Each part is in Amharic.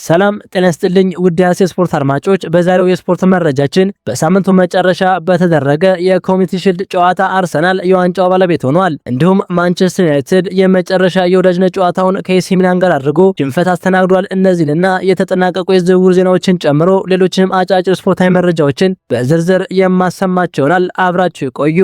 ሰላም ጤና ይስጥልኝ ውድ የአርሴ ስፖርት አድማጮች፣ በዛሬው የስፖርት መረጃችን በሳምንቱ መጨረሻ በተደረገ የኮሚኒቲ ሺልድ ጨዋታ አርሰናል የዋንጫው ባለቤት ሆኗል። እንዲሁም ማንቸስተር ዩናይትድ የመጨረሻ የወዳጅነት ጨዋታውን ከኤሲ ሚላን ጋር አድርጎ ሽንፈት አስተናግዷል። እነዚህንና የተጠናቀቁ የዝውውር ዜናዎችን ጨምሮ ሌሎችንም አጫጭር ስፖርታዊ መረጃዎችን በዝርዝር የማሰማችሁ ይሆናል። አብራችሁ ይቆዩ።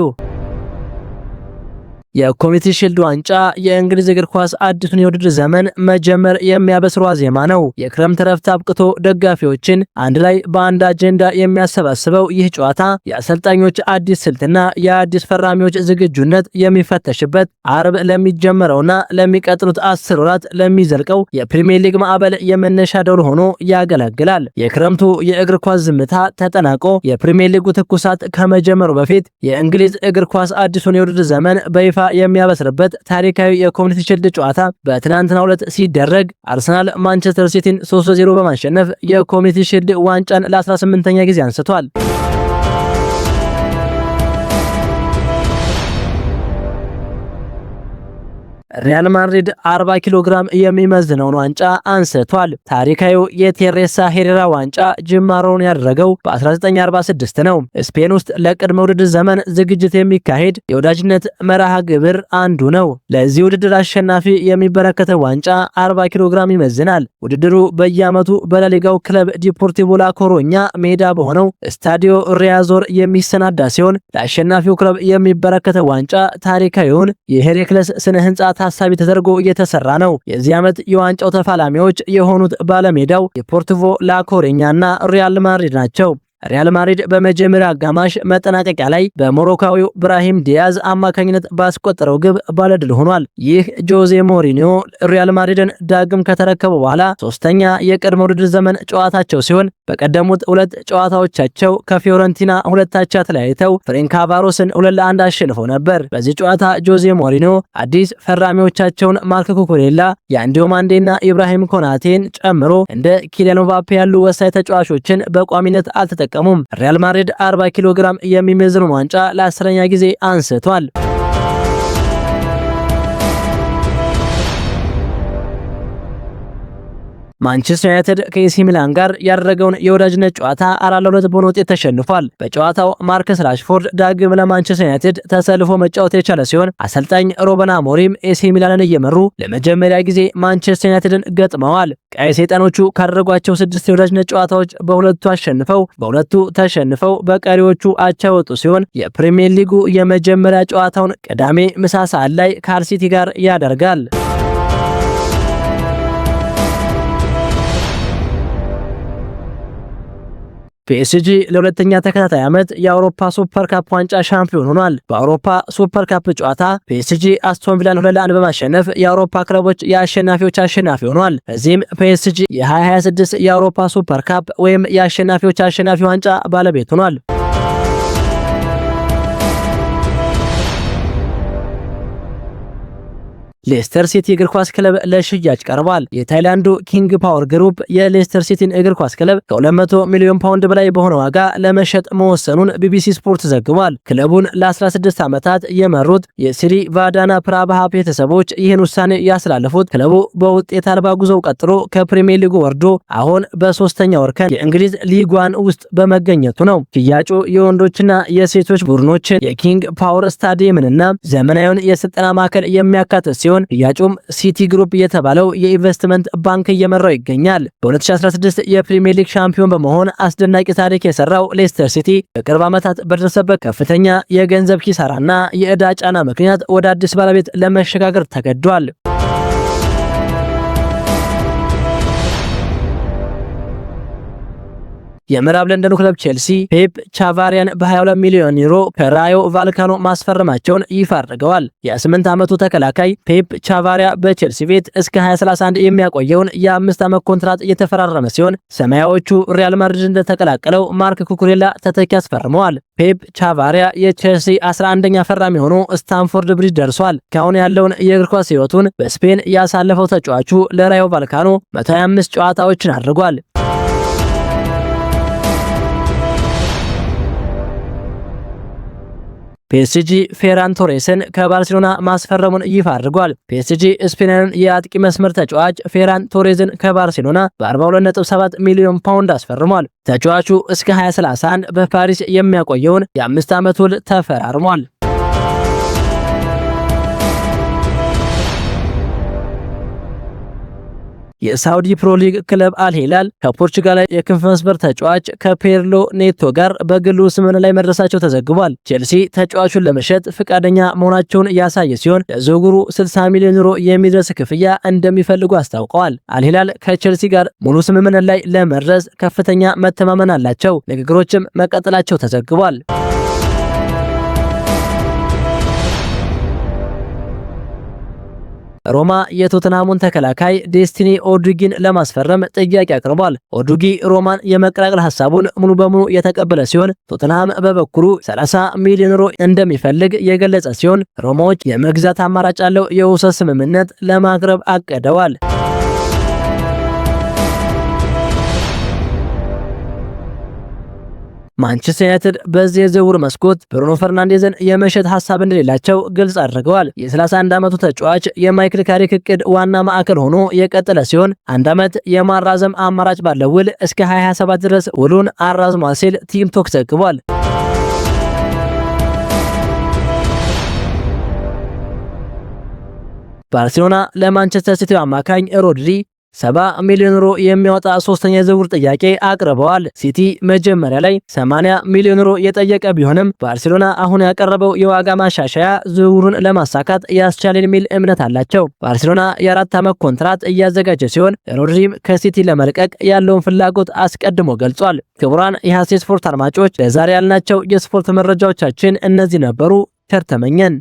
የኮሚኒቲ ሺልድ ዋንጫ የእንግሊዝ እግር ኳስ አዲሱን የውድድር ዘመን መጀመር የሚያበስር ዋዜማ ነው። የክረምት ረፍት አብቅቶ ደጋፊዎችን አንድ ላይ በአንድ አጀንዳ የሚያሰባስበው ይህ ጨዋታ የአሰልጣኞች አዲስ ስልትና የአዲስ ፈራሚዎች ዝግጁነት የሚፈተሽበት፣ አርብ ለሚጀመረውና ለሚቀጥሉት 10 ወራት ለሚዘልቀው የፕሪሚየር ሊግ ማዕበል የመነሻ ደውል ሆኖ ያገለግላል። የክረምቱ የእግር ኳስ ዝምታ ተጠናቆ የፕሪሚየር ሊጉ ትኩሳት ከመጀመሩ በፊት የእንግሊዝ እግር ኳስ አዲሱን የውድድር ዘመን በይፋ የሚያበስርበት ታሪካዊ የኮሚኒቲ ሺልድ ጨዋታ በትናንትናው ዕለት ሲደረግ አርሰናል ማንቸስተር ሲቲን 3-0 በማሸነፍ የኮሚኒቲ ሺልድ ዋንጫን ለ18ኛ ጊዜ አንስቷል። ሪያል ማድሪድ 40 ኪሎ ግራም የሚመዝነውን ዋንጫ አንስቷል። ታሪካዊው የቴሬሳ ሄሬራ ዋንጫ ጅማሮውን ያደረገው በ1946 ነው። ስፔን ውስጥ ለቅድመ ውድድር ዘመን ዝግጅት የሚካሄድ የወዳጅነት መርሃ ግብር አንዱ ነው። ለዚህ ውድድር አሸናፊ የሚበረከተው ዋንጫ 40 ኪሎ ግራም ይመዝናል። ውድድሩ በየዓመቱ በላሊጋው ክለብ ዲፖርቲቮ ላ ኮሮኛ ሜዳ በሆነው ስታዲዮ ሪያዞር የሚሰናዳ ሲሆን ለአሸናፊው ክለብ የሚበረከተው ዋንጫ ታሪካዊውን የሄሬክለስ ስነ ህንጻ ታሳቢ ተደርጎ እየተሰራ ነው። የዚህ ዓመት የዋንጫው ተፋላሚዎች የሆኑት ባለሜዳው ዲፖርቲቮ ላ ኮሮኛና ሪያል ማድሪድ ናቸው። ሪያል ማድሪድ በመጀመሪያ አጋማሽ መጠናቀቂያ ላይ በሞሮካዊው ብራሂም ዲያዝ አማካኝነት ባስቆጠረው ግብ ባለድል ሆኗል። ይህ ጆዜ ሞሪኒዮ ሪያል ማድሪድን ዳግም ከተረከበ በኋላ ሶስተኛ የቅድመ ውድድር ዘመን ጨዋታቸው ሲሆን በቀደሙት ሁለት ጨዋታዎቻቸው ከፊዮረንቲና ሁለታቻ ተለያይተው ፍሬንካቫሮስን 2-1 አሸንፈው ነበር። በዚህ ጨዋታ ጆዜ ሞሪኒዮ አዲስ ፈራሚዎቻቸውን ማርክ ኩኩሬላ፣ የአንዲዮ ማንዴና ኢብራሂም ኮናቴን ጨምሮ እንደ ኪሊያን ምባፔ ያሉ ወሳኝ ተጫዋቾችን በቋሚነት አልተጠቀሙም። ሪያል ማድሪድ 40 ኪሎ ግራም የሚመዝነውን ዋንጫ ለ10ኛ ጊዜ አንስቷል። ማንቸስተር ዩናይትድ ከኤሲ ሚላን ጋር ያደረገውን የወዳጅነት ጨዋታ 4-2 በሆነ ውጤት ተሸንፏል። በጨዋታው ማርከስ ራሽፎርድ ዳግም ለማንቸስተር ዩናይትድ ተሰልፎ መጫወት የቻለ ሲሆን አሰልጣኝ ሩበን አሞሪም ኤሲ ሚላንን እየመሩ ለመጀመሪያ ጊዜ ማንቸስተር ዩናይትድን ገጥመዋል። ቀይ ሰይጣኖቹ ካደረጓቸው 6 የወዳጅነት ጨዋታዎች በሁለቱ ተሸንፈው በቀሪዎቹ አቻ ወጡ ሲሆን የፕሪሚየር ሊጉ የመጀመሪያ ጨዋታውን ቅዳሜ ምሳ ሰዓት ላይ ከሲቲ ጋር ያደርጋል። ፒኤስጂ ለሁለተኛ ተከታታይ ዓመት የአውሮፓ ሱፐር ካፕ ዋንጫ ሻምፒዮን ሆኗል። በአውሮፓ ሱፐር ካፕ ጨዋታ ፒኤስጂ አስቶን ቪላን 2-1 በማሸነፍ የአውሮፓ ክለቦች የአሸናፊዎች አሸናፊ ሆኗል። በዚህም ፒኤስጂ የ2026 የአውሮፓ ሱፐር ካፕ ወይም የአሸናፊዎች አሸናፊ ዋንጫ ባለቤት ሆኗል። ሌስተር ሲቲ እግር ኳስ ክለብ ለሽያጭ ቀርቧል። የታይላንዱ ኪንግ ፓወር ግሩፕ የሌስተር ሲቲን እግር ኳስ ክለብ ከ200 ሚሊዮን ፓውንድ በላይ በሆነ ዋጋ ለመሸጥ መወሰኑን ቢቢሲ ስፖርት ዘግቧል። ክለቡን ለ16 ዓመታት የመሩት የሲሪ ቫዳና ፕራባሃ ቤተሰቦች ይህን ውሳኔ ያስተላለፉት ክለቡ በውጤት አልባ ጉዞው ቀጥሎ ከፕሪሚየር ሊጉ ወርዶ አሁን በ3ኛው እርከን የእንግሊዝ ሊግ 1 ውስጥ በመገኘቱ ነው። ሽያጩ የወንዶችና የሴቶች ቡድኖችን የኪንግ ፓወር ስታዲየምንና ዘመናዊውን የስልጠና ማዕከል የሚያካትት ሲሆን ሽያጩም ሲቲ ግሩፕ የተባለው የኢንቨስትመንት ባንክ እየመራው ይገኛል። በ2016 የፕሪሚየር ሊግ ሻምፒዮን በመሆን አስደናቂ ታሪክ የሰራው ሌስተር ሲቲ በቅርብ ዓመታት በደረሰበት ከፍተኛ የገንዘብ ኪሳራና የዕዳ ጫና ምክንያት ወደ አዲስ ባለቤት ለመሸጋገር ተገዷል። የምዕራብ ለንደኑ ክለብ ቼልሲ ፔፕ ቻቫሪያን በ22 ሚሊዮን ዩሮ ከራዮ ቫልካኖ ማስፈረማቸውን ይፋ አድርገዋል። የ8 ዓመቱ ተከላካይ ፔፕ ቻቫሪያ በቼልሲ ቤት እስከ 2031 የሚያቆየውን የ5 ዓመት ኮንትራት እየተፈራረመ ሲሆን ሰማያዎቹ ሪያል ማድሪድ እንደተቀላቀለው ማርክ ኩኩሬላ ተተኪ አስፈርመዋል። ፔፕ ቻቫሪያ የቼልሲ 11ኛ ፈራሚ ሆኖ ስታንፎርድ ብሪጅ ደርሷል። ካሁን ያለውን የእግር ኳስ ሕይወቱን በስፔን ያሳለፈው ተጫዋቹ ለራዮ ቫልካኖ 125 ጨዋታዎችን አድርጓል። ፒኤስጂ ፌራን ቶሬስን ከባርሴሎና ማስፈረሙን ይፋ አድርጓል። ፒኤስጂ ስፔናዊውን የአጥቂ መስመር ተጫዋች ፌራን ቶሬስን ከባርሴሎና በ42.7 ሚሊዮን ፓውንድ አስፈርሟል። ተጫዋቹ እስከ 2031 በፓሪስ የሚያቆየውን የ5 ዓመት ውል ተፈራርሟል። የሳውዲ ፕሮ ሊግ ክለብ አልሂላል ከፖርቹጋል የክንፍ መስመር ተጫዋች ከፔርሎ ኔቶ ጋር በግሉ ስምምነት ላይ መድረሳቸው ተዘግቧል። ቼልሲ ተጫዋቹን ለመሸጥ ፈቃደኛ መሆናቸውን ያሳየ ሲሆን ለዝውውሩ 60 ሚሊዮን ዩሮ የሚደርስ ክፍያ እንደሚፈልጉ አስታውቀዋል። አልሂላል ከቼልሲ ጋር ሙሉ ስምምነት ላይ ለመድረስ ከፍተኛ መተማመን አላቸው። ንግግሮችም መቀጠላቸው ተዘግቧል። ሮማ የቶተንሃሙን ተከላካይ ዴስቲኒ ኦዱጊን ለማስፈረም ጥያቄ አቅርቧል። ኦዱጊ ሮማን የመቀላቀል ሐሳቡን ሙሉ በሙሉ የተቀበለ ሲሆን ቶተንሃም በበኩሉ 30 ሚሊዮን ዩሮ እንደሚፈልግ የገለጸ ሲሆን ሮማዎች የመግዛት አማራጭ ያለው የውሰት ስምምነት ለማቅረብ አቅደዋል። ማንቸስተር ዩናይትድ በዚህ የዝውውር መስኮት ብሩኖ ፈርናንዴዝን የመሸጥ ሐሳብ እንደሌላቸው ግልጽ አድርገዋል። የ31 ዓመቱ ተጫዋች የማይክል ካሪክ እቅድ ዋና ማዕከል ሆኖ የቀጠለ ሲሆን 1 ዓመት የማራዘም አማራጭ ባለው ውል እስከ 2027 ድረስ ውሉን አራዝሟል ሲል ቲም ቶክ ዘግቧል። ባርሴሎና ለማንቸስተር ሲቲ አማካኝ ሮድሪ 70 ሚሊዮን ዩሮ የሚያወጣ ሶስተኛ የዝውውር ጥያቄ አቅርበዋል። ሲቲ መጀመሪያ ላይ 80 ሚሊዮን ዩሮ የጠየቀ ቢሆንም ባርሴሎና አሁን ያቀረበው የዋጋ ማሻሻያ ዝውውሩን ለማሳካት ያስቻል የሚል እምነት አላቸው። ባርሴሎና የ4 ዓመት ኮንትራት እያዘጋጀ ሲሆን ሮድሪም ከሲቲ ለመልቀቅ ያለውን ፍላጎት አስቀድሞ ገልጿል። ክቡራን የሐሴት ስፖርት አድማጮች ለዛሬ ያልናቸው የስፖርት መረጃዎቻችን እነዚህ ነበሩ። ቸር ተመኘን።